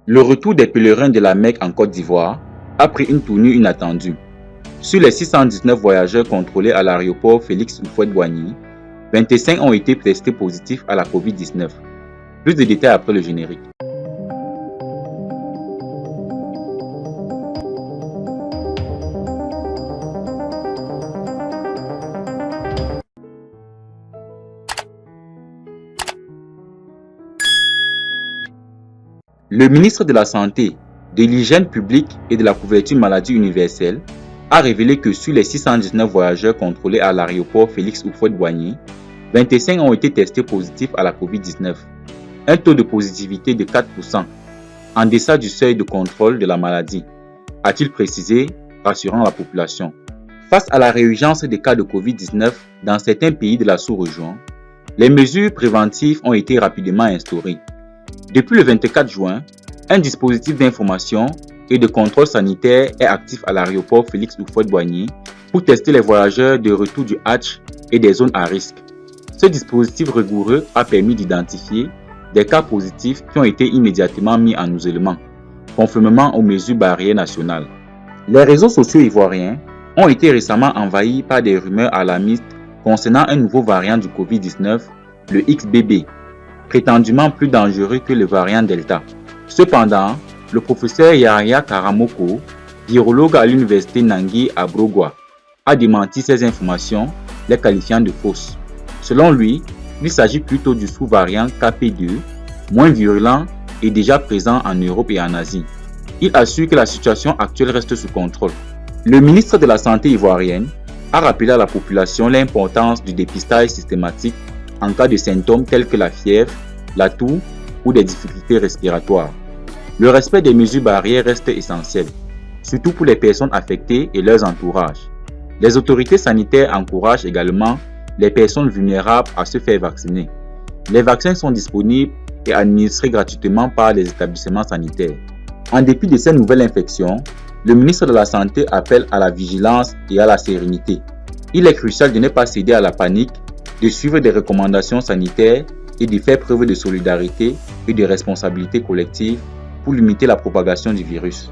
Le retour des pèlerins de la Mecque en Côte d'Ivoire a pris une tournure inattendue. Sur les 619 voyageurs contrôlés à l'aéroport Félix Houphouët-Boigny, 25 ont été testés positifs à la Covid-19. Plus de détails après le générique. Le ministre de la Santé, de l'Hygiène publique et de la couverture maladie universelle a révélé que sur les 619 voyageurs contrôlés à l'aéroport Félix Houphouët-Boigny, 25 ont été testés positifs à la Covid-19, un taux de positivité de 4%, en deçà du seuil de contrôle de la maladie, a-t-il précisé, rassurant la population. Face à la résurgence des cas de Covid-19 dans certains pays de la sous-région, les mesures préventives ont été rapidement instaurées. Depuis le 24 juin, un dispositif d'information et de contrôle sanitaire est actif à l'aéroport Félix Houphouët-Boigny pour tester les voyageurs de retour du Hatch et des zones à risque. Ce dispositif rigoureux a permis d'identifier des cas positifs qui ont été immédiatement mis en isolement, conformément aux mesures barrières nationales. Les réseaux sociaux ivoiriens ont été récemment envahis par des rumeurs alarmistes concernant un nouveau variant du Covid-19, le XBB, prétendument plus dangereux que le variant Delta. Cependant, le professeur Yahya Karamoko, virologue à l'université Nangui à Brogwa, a démenti ces informations, les qualifiant de fausses. Selon lui, il s'agit plutôt du sous-variant KP2, moins virulent et déjà présent en Europe et en Asie. Il assure que la situation actuelle reste sous contrôle. Le ministre de la Santé ivoirienne a rappelé à la population l'importance du dépistage systématique en cas de symptômes tels que la fièvre, la toux ou des difficultés respiratoires. Le respect des mesures barrières reste essentiel, surtout pour les personnes affectées et leurs entourages. Les autorités sanitaires encouragent également les personnes vulnérables à se faire vacciner. Les vaccins sont disponibles et administrés gratuitement par les établissements sanitaires. En dépit de ces nouvelles infections, le ministre de la Santé appelle à la vigilance et à la sérénité. Il est crucial de ne pas céder à la panique, de suivre des recommandations sanitaires et de faire preuve de solidarité et de responsabilité collective pour limiter la propagation du virus.